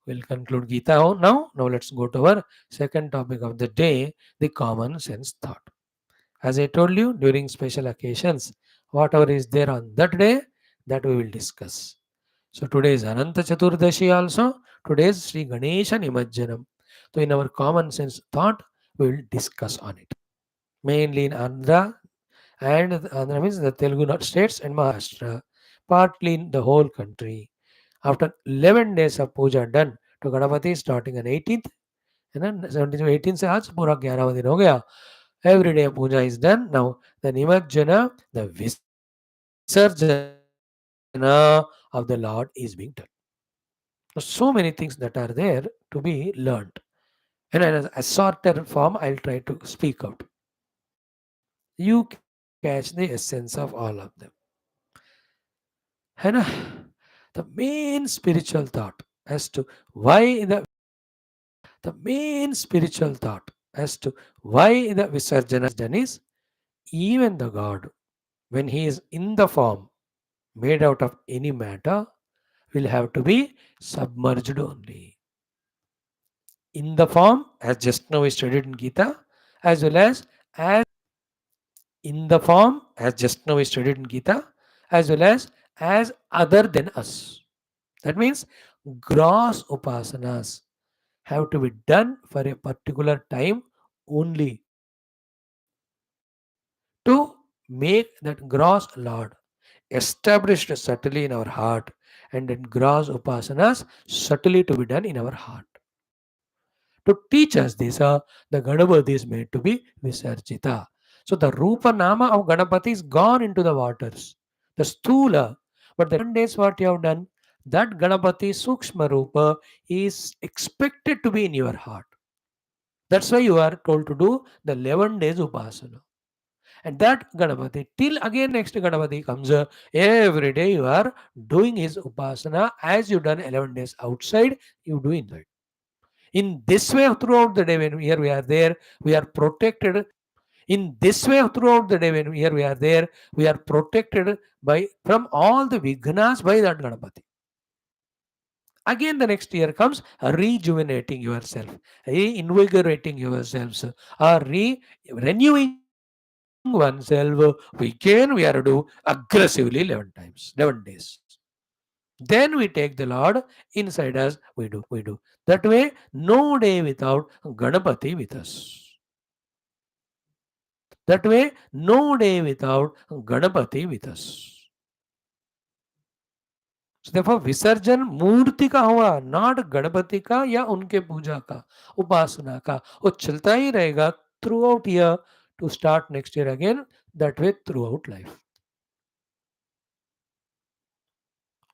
We'll conclude Gita now. Now let's go to our second topic of the day, the common sense thought. As I told you, during special occasions, whatever is there on that day, that we will discuss. So today is Ananta Chaturdashi also. Today is Sri Ganesha Nimajjanam. So in our common sense thought, we will discuss on it. Mainly in Andhra, and Andhra means the Telugu states and Maharashtra, partly in the whole country. After 11 days of puja done to Ganapati starting on 18th, and then 17th to 18th से आज पूरा 11वां दिन हो गया. Every day puja is done. Now the Nimajjana, the Visarjana of the Lord is being done. So many things that are there to be learned. And in a shorter form, I'll try to speak out. You catch the essence of all of them. है ना? The main spiritual thought as to why the main spiritual thought as to why the Visarjana is done is even the God, when he is in the form made out of any matter, will have to be submerged only. In the form, as just now we studied in Gita, as well as in the form, as just now we studied in Gita, as well as other than us. That means gross upasanas have to be done for a particular time only to make that gross Lord established subtly in our heart, and then gross upasanas subtly to be done in our heart. To teach us this, the Ganapati is made to be Visarjita. So the Rupa Nama of Ganapati is gone into the waters, the Stula. But the 11 days what you have done, that Ganapati Sukshma Rupa is expected to be in your heart. That's why you are told to do the 11 days Upasana. And that Ganapati, till again next Ganapati comes, every day you are doing his Upasana as you done 11 days outside, you do inside. In this way, throughout the day, when here we are there, we are protected. In this way, throughout the day, when here we are there, we are protected by from all the vignas by that Ganapati. Again, the next year comes rejuvenating yourself, reinvigorating yourselves, or renewing oneself. We are to do aggressively 11 times, 11 days. Then we take the Lord inside us, we do. That way, no day without Ganapati with us. That way, no day without Ganapati with us. So therefore, विसर्जन मूर्ति का हुआ, not Ganpati का या उनके पूजा का, उपासना का, वो चलता ही रहेगा throughout year to start next year again, that way throughout life.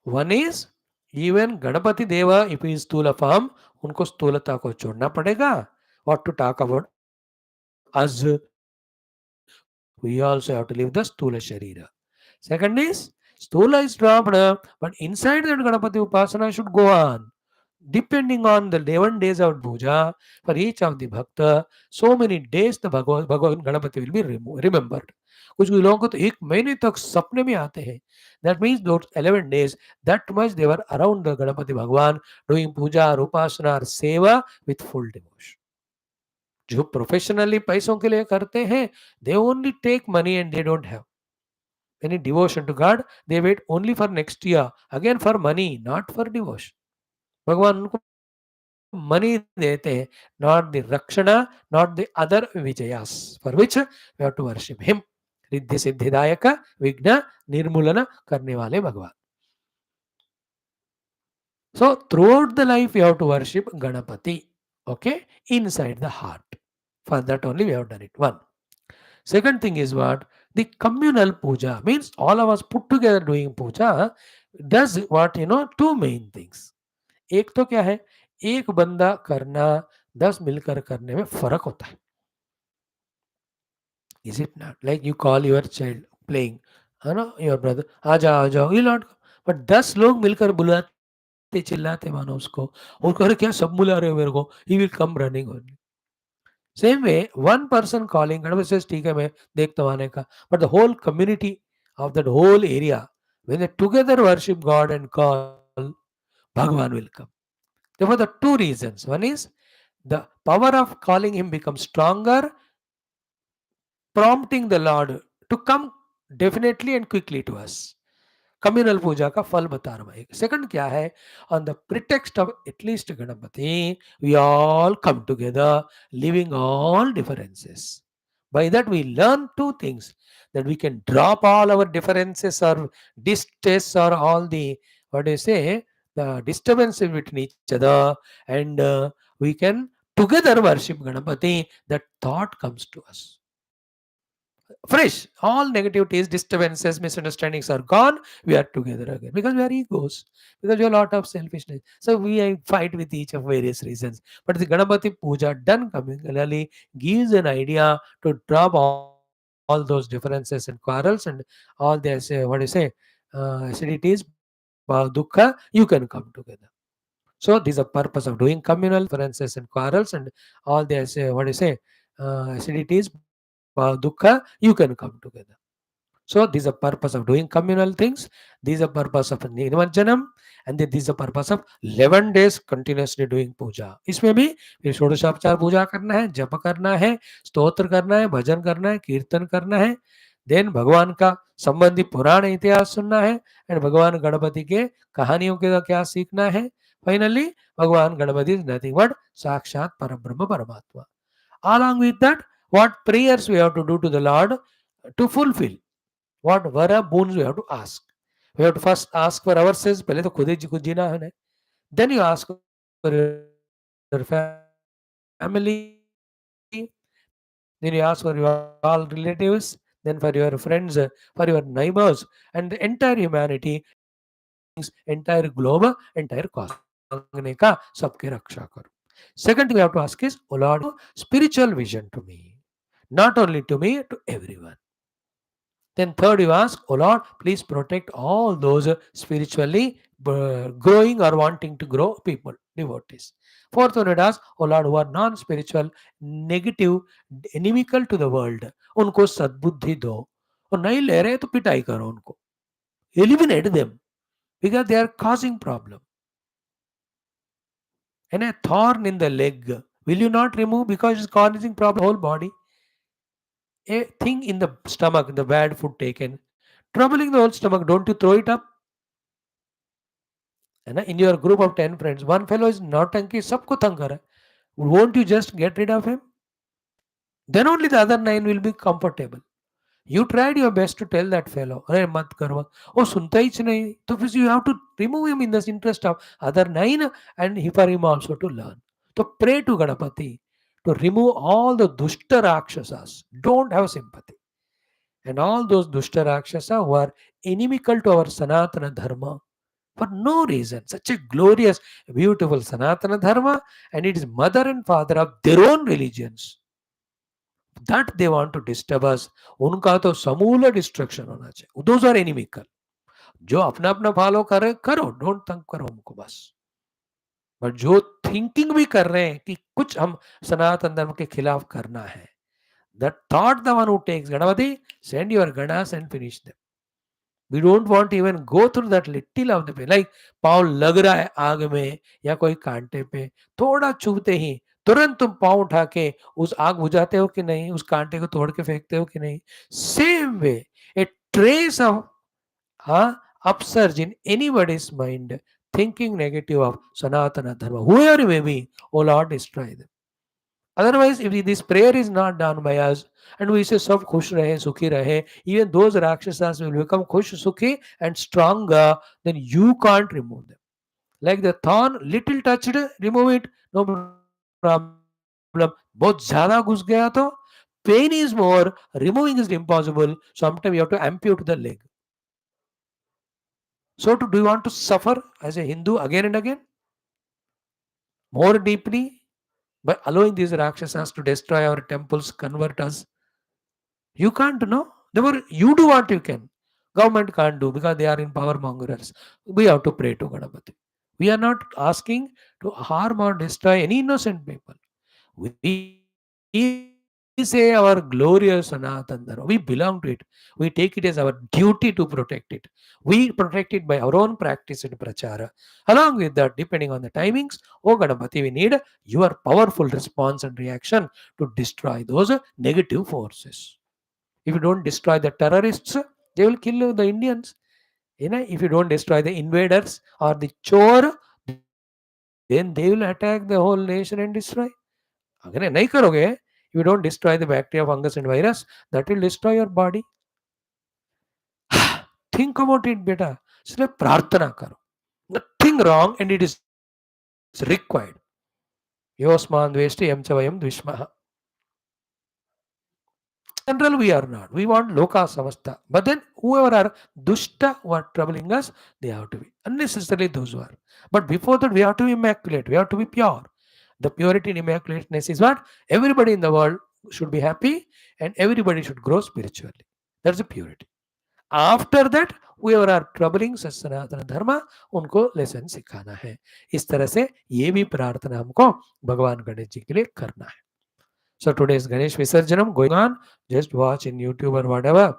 One is even Ganpati देवा इफ इज स्थूल फॉर्म, उनको स्थूलता को छोड़ना पड़ेगा. What to talk about us, we also have to leave the stula sharira. Second is stula is dropped, but inside that Ganapati upasana should go on. Depending on the 11 days of puja for each of the bhakta, so many days the Bhagavan Ganapati will be remembered. कुछ लोगों को तो एक महीने तक सपने में आते हैं. That means those 11 days, that much they were around the Ganapati Bhagwan, doing puja or upasana or seva with full devotion. जो प्रोफेशनली पैसों के लिए करते हैं, they only take money and they don't have any devotion to God. They wait only for next year, again for money, not for devotion. भगवान उनको money देते हैं, not the rakshana, not the other vijayas for which we have to worship him. Riddhi सिद्धिदायक विघ्न निर्मूलन करने वाले भगवान. So throughout the life we have to worship Ganapati, okay, inside the heart. For that only we have done it. One. Second thing is what? The communal puja means all of us put together doing puja does what, two main things. एक तो क्या है, एक बंदा करना 10 मिलकर करने में फर्क होता है. Is it not? Like you call your child playing, है ना, your brother, आ जाओ, you not. But 10 लोग मिलकर बुलाते चिल्लाते मानो उसको कह क्या सब बुला रहे हो मेरे को, he will come running only. Same way, one person calling, Ganapati says, ठीक है मैं देखता हूँ आने का. But the whole community of that whole area, when they together worship God and call, Bhagavan will come. Therefore, the two reasons. One is the power of calling him becomes stronger, prompting the Lord to come definitely and quickly to us. Communal puja का फल बता रहा हूँ. Second क्या है, on the pretext of at least Ganpati we all come together living all differences. By that we learn two things, that we can drop all our differences or distress or all the, what do you say, the disturbances between each other, and we can together worship Ganapati. That thought comes to us. fresh. All negativities, disturbances, misunderstandings are gone. We are together again because we are egos, because we have a lot of selfishness. So we fight with each of various reasons. But the Ganapati Puja done communally gives an idea to drop all those differences and quarrels and all this, what do you say, acidities, bhava, dukkha, you can come together. So this is the purpose of doing communal differences and quarrels and all this, what do you say, acidities, bhava, dukkha, you can come together. So this is the purpose of doing communal things. This is the purpose of Nimarjanam, and this is the purpose of 11 days continuously doing puja. इसमें भी फिर षोडशोपचार पूजा करना है, जप करना है, स्तोत्र करना है, भजन करना है, कीर्तन करना है, देन भगवान का संबंधी पुराण इतिहास सुनना है, एंड भगवान गणपति के कहानियों के क्या सीखना है. फाइनली भगवान गणपति इज नथिंग बट साक्षात परब्रह्म परमात्मा. Along with that, what prayers we have to do to the Lord to fulfill, what vara boons we have to ask. We have to first ask for ourselves. पहले तो खुद ही कुछ जीना है. Then you ask for your family. Then you ask for your all relatives. Then for your friends, for your neighbors, and the entire humanity, entire beings, entire globe, entire cosmos. सबको मांगने का सबके रक्षा करो. Second thing we have to ask is, O Lord, spiritual vision to me, not only to me, to everyone. Then third you ask, oh Lord, please protect all those spiritually growing or wanting to grow people, devotees. Fourth one it asks, oh Lord, who are non-spiritual, negative, inimical to the world, उनको सद्बुद्धि दो. और नहीं ले रहे तो पिटाई करो उनको. Eliminate them because they are causing problem. And a thorn in the leg, will you not remove because it's causing problem whole body? A thing in the stomach, the bad food taken, troubling the whole stomach, don't you throw it up? है ना, in your group of 10 friends, one fellow is nautanki, सबको तंग कर रहा है. Won't you just get rid of him? Then only the other 9 will be comfortable. You tried your best to tell that fellow, अरे मत करो मत, वो सुनता ही नहीं, तो फिर you have to remove him in the interest of other 9 and for him also to learn. So pray to Ganapati to remove all the dushta rakshasas. Don't have sympathy. And all those dushta rakshasa who are inimical to our Sanatana Dharma for no reason. Such a glorious, beautiful Sanatana Dharma, and it is mother and father of their own religions. That they want to disturb us. उनका तो समूल destruction होना चाहिए. Those are inimical. जो अपना अपना follow करे करो, डोंट तंग करो हमको बस. बट जो थिंकिंग भी कर रहे हैं कि कुछ हम सनातन धर्म के खिलाफ करना है, that thought the one who takes Ganapati, send your ganas and finish them. We don't want to even go through that little of the pain. Like पाँव लग रहा है आग में या कोई कांटे पे, थोड़ा चुभते ही तुरंत तुम पाँव उठा के उस आग बुझाते हो कि नहीं, उस कांटे को तोड़ के फेंकते हो कि नहीं. Same way a trace of upsurge in anybody's mind thinking negative of Sanatana Dharma, whoever you may be, oh Lord, destroy them. Otherwise, if this prayer is not done by us, and we say सब खुश रहे सुखी रहे, even those rakshasas will become खुश सुखी and stronger, then you can't remove them. Like the thorn, little touched, remove it, no problem. बहुत ज़्यादा घुस गया तो pain is more, removing is impossible. Sometimes you have to amputate the leg. So do you want to suffer as a Hindu again and again? More deeply? By allowing these Rakshasas to destroy our temples, convert us? You can't, no? Therefore, you do what you can. Government can't do because they are in power mongers. We have to pray to Ganapati. We are not asking to harm or destroy any innocent people. We say our glorious Sanatan Dharma. We belong to it. We take it as our duty to protect it. We protect it by our own practice and prachara. Along with that, depending on the timings, oh Ganapati, we need your powerful response and reaction to destroy those negative forces. If you don't destroy the terrorists, they will kill the Indians. If you don't destroy the invaders or the chore, then they will attack the whole nation and destroy. अगर नहीं करोगे, if you don't destroy the bacteria, fungus and virus, that will destroy your body. Think about it, beta. इसलिए प्रार्थना करो. Nothing wrong and it is required. योस्मान् द्वेष्टि यं च वयं द्विष्मः. general, we are not. We want Loka Samasta. But then whoever are Dushta who are troubling us, they have to be. Unnecessarily those who are. But before that, we have to be immaculate. We have to be pure. The purity and immaculateness is what? Everybody in the world should be happy and everybody should grow spiritually. That's the purity. After that whoever are troubling सनातन धर्म उनको lesson सिखाना है. इस तरह से ये भी प्रार्थना हमको भगवान गणेश जी के लिए करना है. So today's Ganesh Visarjanam going on. Just watch in YouTube or whatever.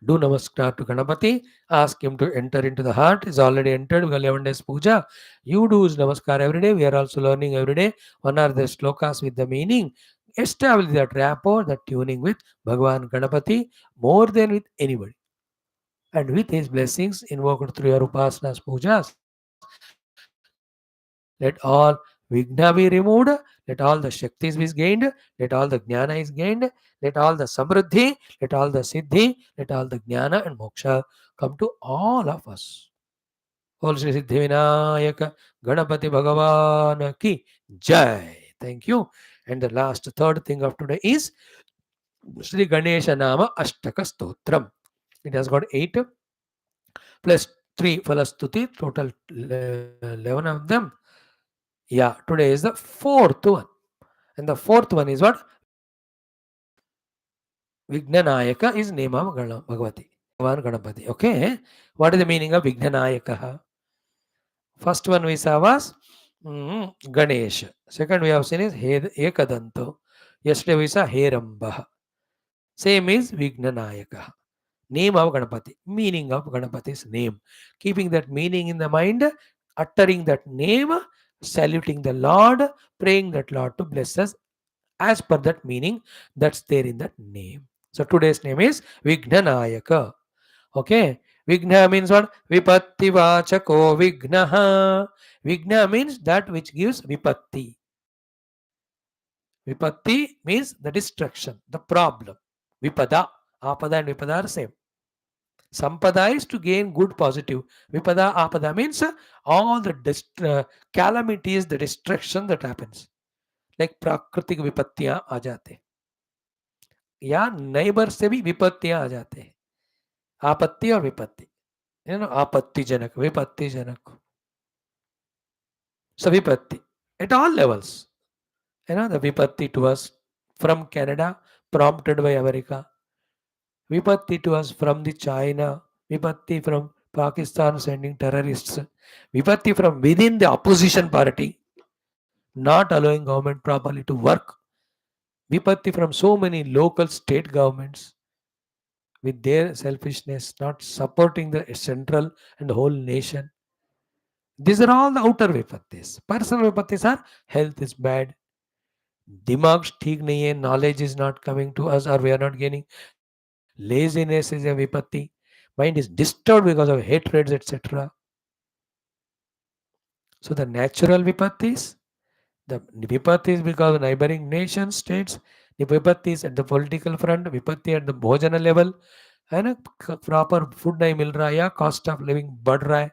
Do namaskar to Ganapati. Ask him to enter into the heart. He's already entered. We got 11 days puja. You do namaskar every day. We are also learning every day. One are the shlokas with the meaning. Establish that rapport, that tuning with Bhagwan Ganapati more than with anybody. And with his blessings invoked through your upasanas, pujas, let all vigna be removed, let all the shaktis be gained, let all the jnana is gained, let all the samruddhi, let all the siddhi, let all the jnana and moksha come to all of us. All Shri Siddhi Vinayaka Ganapati Bhagavan ki Jai. Thank you. And the last third thing of today is Shri Ganesha Nama Ashtaka Stotram. It has got 8 plus 3 Falastuti, total 11 of them. Yeah, today is the fourth one. And the fourth one is what? Vignanayaka is name of Bhagavati. Bhagavan Ganapati. Okay. What is the meaning of Vignanayaka? First one we saw was Ganesh. Second we have seen is Ekadanto. Yesterday we saw Herambha. Same is Vignanayaka. Name of Ganapati. Meaning of Ganapati's name. Keeping that meaning in the mind, uttering that name, saluting the Lord, praying that Lord to bless us as per that meaning that's there in that name. So today's name is Vignanayaka. Okay. Vigna means what? Vipatti vachako vignaha. Vigna means that which gives vipatti. Vipatti means the destruction, the problem. Vipada. Apada and vipada are same. Sampada is to gain good positive. Vipada, apada means all the calamities, the destruction that happens. Like प्राकृतिक विपत्तियां आ जाते या neighbour से भी विपत्तियां आ जाते हैं. आपत्ति और विपत्ति, आपत्तिजनक, विपत्तिजनक. So vipatti at all levels. The vipatti to us from Canada, prompted by America. Vipatti to us from the China. Vipatti from Pakistan sending terrorists. Vipatti from within the opposition party, not allowing government properly to work. Vipatti from so many local state governments with their selfishness, not supporting the central and the whole nation. These are all the outer vipattis. Personal vipattis are health is bad, dimag ठीक नहीं है, knowledge is not coming to us or we are not gaining. Laziness is a vipatti. Mind is disturbed because of hatreds, etc. So the natural vipattis, the vipattis because of neighboring nations, states, the vipattis at the political front, vipatti at the bhojana level, है ना, proper food नहीं मिल रहा या cost of living बढ़ रहा है.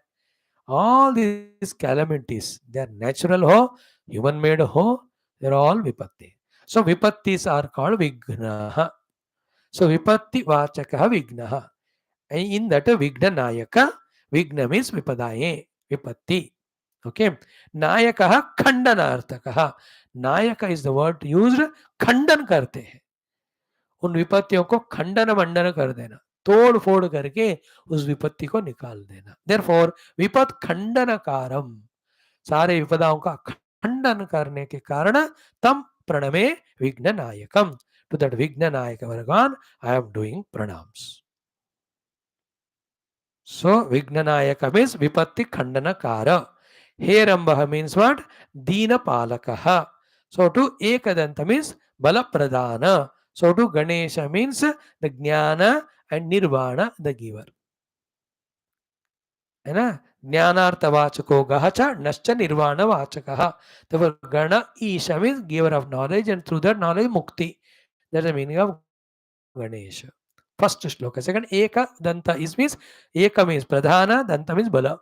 All these calamities, they are natural ho, human made ho, they are all vipatti. So vipattis are called vignaha. So vipatti vachakaha vignaha. And in that vignanayaka, vigna means vipadaye, vipatti. Okay. Nayakaha khandanarthakaha. Nayaka is the word used, khandan karte hai. उन विपत्तियों को खंडन मंडन कर देना, तोड़ फोड़ करके उस विपत्ति को निकाल देना. देयरफॉर विपद खंडन कारम, सारे विपदाओं का खंडन करने के कारण तम प्रणमे विघ्न नायकम. टू दैट विघ्न नायक भगवान आई एम डूइंग प्रणाम्स. सो विघ्न नायक मीन्स विपत्ति खंडन car. हेरंबः means what? Deen पालकः. So to ekadanta means bala pradana. So to Ganesha means the jnana and nirvana, the giver. है ना? ज्ञानार्थवाचको गः च नश्च निर्वाणवाचकः. Therefore Gana Isha means giver of knowledge and through that knowledge mukti. That's the meaning of Ganesha. First shloka. Second, Eka Danta is means Eka means Pradhana, Danta means Bala.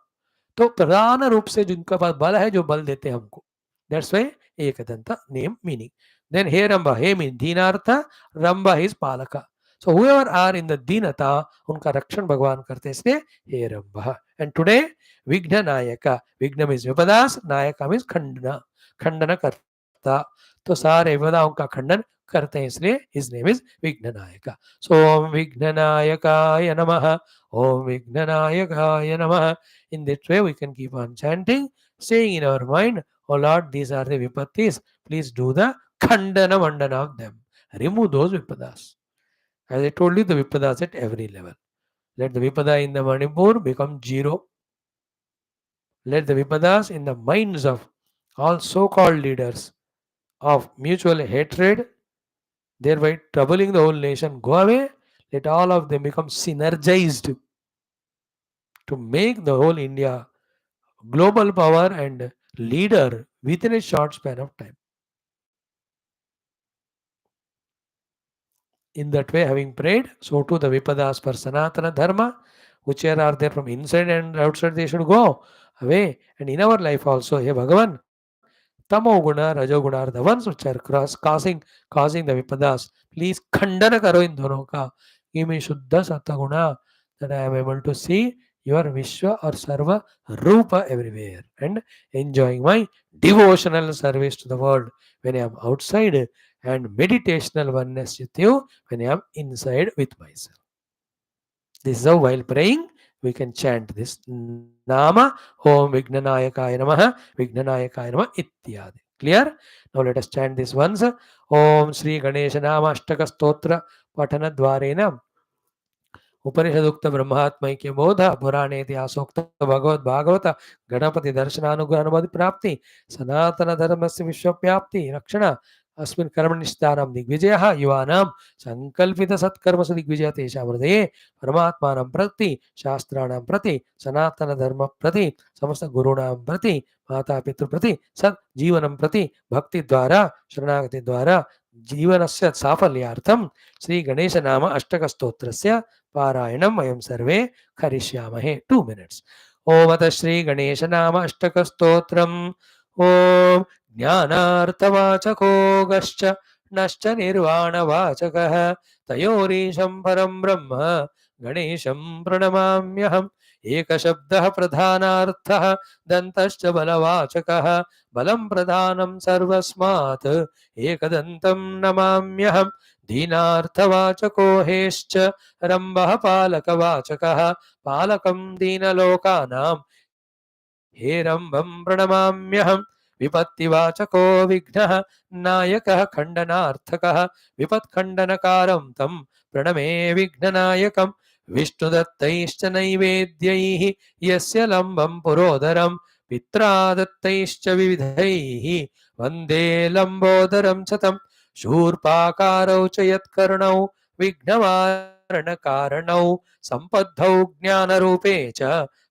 तो प्रधान रूप से जिनका पास बल है, जो बल देते हैं हमको, that's why Ekdanta name meaning. Then He Ramba, He means Deenartha, Ramba is Palaka. So whoever are in the Deenata, unka Rakshan Bhagwan karte isliye He Ramba. And today, Vigna Nayaka. Vigna means Vipadas, Nayaka means Khandana. Khandana karta. तो सारे विपदाओं का खंडन करते हैं, इसलिए his name is विघ्ननायक. So ओम विघ्ननायकाय नमः, ओम विघ्ननायकाय नमः. In that way we can keep on chanting, saying in our mind, oh Lord, these are the vipattis, please do the khandana mandana of them, remove those vipadas. As I told you, the vipadas at every level. Let the vipada in the Manipur become zero. Let the vipadas in the minds of all so-called leaders of mutual hatred, thereby troubling the whole nation, go away. Let all of them become synergized to make the whole India global power and leader within a short span of time. In that way, having prayed, so too the Vipadas for Sanatana Dharma, whichever are there from inside and outside, they should go away. And in our life also, hey Bhagavan, Tamo guna, Rajo guna are the ones which are causing the Vipadas. Please khandana karo in dono ka. Give me Shuddha Satta guna, that I am able to see your Vishwa or Sarva Rupa everywhere and enjoying my devotional service to the world when I am outside, and meditational oneness with you when I am inside with myself. This is how while praying we can chant this Nama Om Vignanayakaya Namaha, Vignanayakaya Namaha Ityadi. Clear? Now let us chant this once. Om Sri Ganesha Nama Ashtaka Stotra Patana Dvarena उपनिषदुक्त ब्रह्मात्मैक्य बोध पुराणे इतिहासोक्त भगवद भागवत गणपति दर्शनानुग्रह प्राप्ति सनातन धर्म से विश्वव्याप्ति रक्षण अस्मिन् कर्म निष्ठानां दिग्विजयः युवानां संकल्पित सत्कर्मसु दिग्विजय तेषां हृदये परमात्मानं प्रति शास्त्राणां प्रति सनातन धर्म प्रति समस्त गुरूणां प्रति माता पितृ प्रति सत् जीवनं प्रति भक्ति द्वारा शरणागति द्वारा जीवनस्य साफल्यार्थं श्री गणेश नाम अष्टक स्तोत्रस्य पारायणं वयं सर्वे करिष्यामहे. 2 minutes. ओम श्री गणेश नाम अष्टक स्तोत्रम्. ओम ज्ञानार्थवाचको गश्च नश्च निर्वाणवाचकः तयोरीशं परं ब्रह्म गणेशं प्रणमाम्यहम्. एकशब्दः प्रधानार्थः दन्तश्च बलवाचकः बलं प्रधानं सर्वस्मात् एकदन्तं नमाम्यहम्. दीनार्थवाचको हेश्च रम्भः पालकवाचकः पालकं दीनलोकानां हेरम्भं प्रणमाम्यहम्. विपत्तिवाचको विघ्नः नायकः खण्डनार्थकः विपत्खण्डनकारं तं प्रणमे विघ्ननायकम्. विष्णुदत्तैश्च नैवेद्यैः यस्य लम्बं पुरोदरं पित्रा दत्तैश्च विविधैः वन्दे लम्बोदरं सतम्. शूर्पाकारौ च यत्कर्णौ विघ्नवारणकारणौ सम्पद्धौ ज्ञानरूपे च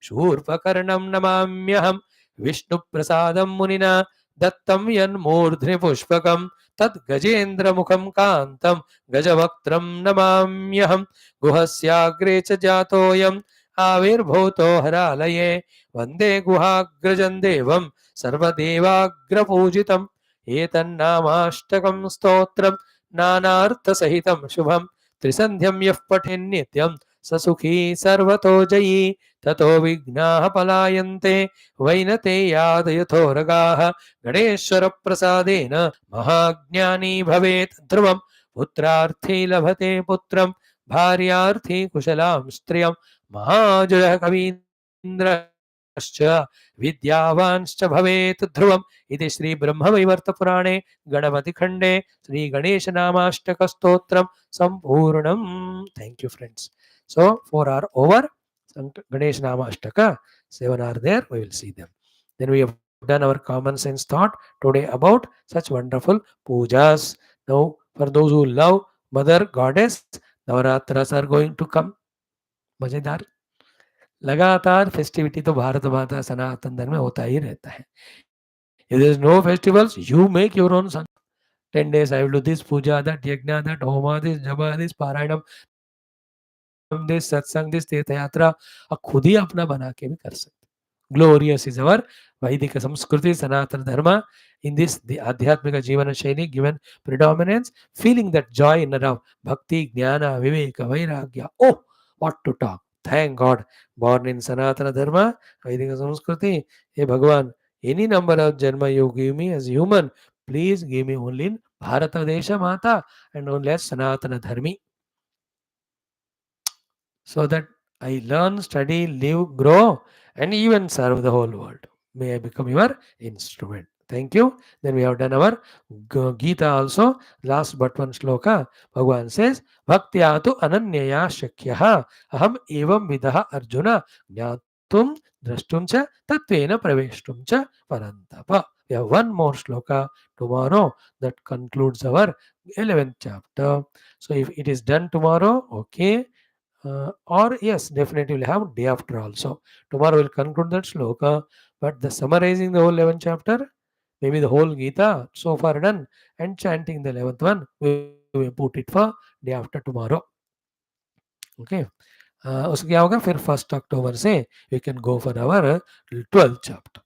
शूर्पकर्णं नमाम्यहम्. विष्णुप्रसादं मुनिना दत्तं यन्मूर्ध्नि पुष्पकं तद् गजेन्द्रमुखं कान्तं गजवक्त्रं नमाम्यहम्. गुहस्याग्रे च जातोऽयम् आविर्भूतो हरालये वन्दे गुहाग्रजं देवं सर्वदेवाग्रपूजितम्. एतन्नामाष्टकं स्तोत्रं नानार्थसहितं शुभं त्रिसन्ध्यं यः पठेन्नित्यं स सुखी सर्वतो जयी. ततो विघ्नाः पलायन्ते वैनतेयाद यथोरगाः. गणेश्वरप्रसादेन महाज्ञानी भवेत् ध्रुवं पुत्रार्थी लभते पुत्रं भार्यार्थी कुशलां स्त्रियं महाजयः कवीन्द्रश्च विद्यावांश्च भवेत् ध्रुवम्. इति श्री ब्रह्मवैवर्त पुराणे गणपति खंडे Shri Ganesh नामाष्टक stotram संपूर्णम. Thank you friends. So 4 are over. Ganesh Namashtaka, 7 are there. We will see them. Then we have done our common sense thought today about such wonderful pujas. Now for those who love Mother Goddess, Navaratras are going to come. मजेदार लगातार festivity तो भारत माता सनातन धर्म में होता ही रहता है. If there is no festivals, you make your own sun. 10 days I will do this puja, that yajna, that homa, this japa, this paranam, this satsang, this तीर्थ यात्रा. आप खुद ही अपना बना के भी कर सकते. Glorious is our Vaidika Samskriti, Sanatana Dharma. In this, the Adhyatmika Jivana Shaili given predominance, feeling that joy in of Bhakti, Jnana, Viveka, Vairagya. Oh, what to talk. Thank God. Born in Sanatana Dharma, Vaidika Samskriti. Hey Bhagavan, any number of Janma you give me as human, please give me only in Bharata Desha Mata and only as Sanatana Dharmi, so that I learn, study, live, grow, and even serve the whole world. May I become your instrument. Thank you. Then we have done our Gita also. Last but one shloka. Bhagavan says, Bhaktya tu ananyaya shakyaha aham evam vidaha arjuna jnatum drashtum cha tatvena praveshtum cha parantapa. We have one more shloka tomorrow that concludes our 11th chapter. So if it is done tomorrow, okay, or yes, definitely we'll have day after also. Tomorrow we'll conclude that shloka, but the summarizing the whole 11th chapter, maybe the whole Gita so far done, and chanting the 11th one, we will put it for day after tomorrow. Okay. उसके क्या होगा फिर 1 अक्टूबर से we can go for our 12th chapter.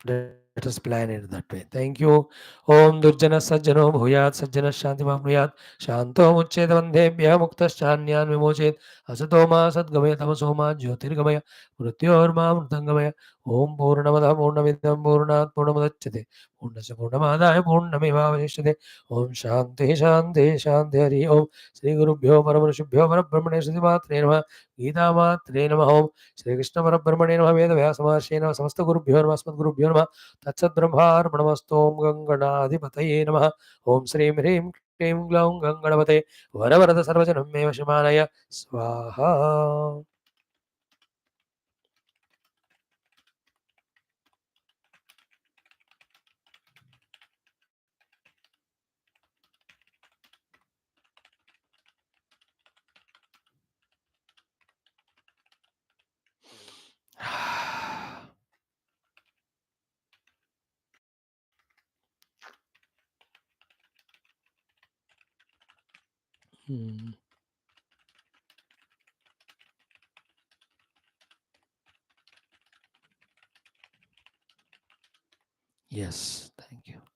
Let us plan it that way. Thank you. Om Durjana Sajjano Bhuyat Sajjana Shanti Mamnuyat Shanto Muchet Vandebhya Muktaschanyan Vimochet Asatoma Sadgamaya Tamasoma Jyotirgamaya Mrityorma Mritangamaya Om Purnamada Purnamidam Purnat Purnamadachate Purnasya Purnamadaya Purnamivavashyate Om Shanti Shanti Shanti Hari Om Sri Guru Bhyo Paramarashubhyo Parabrahmane Sri Matre Namaha Gita Matre Namaha Shri Krishna Parabrahmane Namaha Veda Vyasa Mahर्षि Namaha Samasta Guru Bhyo Namaha Asmat Guru Bhyo Namaha तत्सद्ब्रह्मार्पणमस्तों गङ्गणाधिपतये नमः ॐ श्रीं ह्रीं क्लीं ग्लौं गङ्गणपते वरवरद सर्वजनं मे वशमानय स्वाहा. Hmm. Yes, thank you.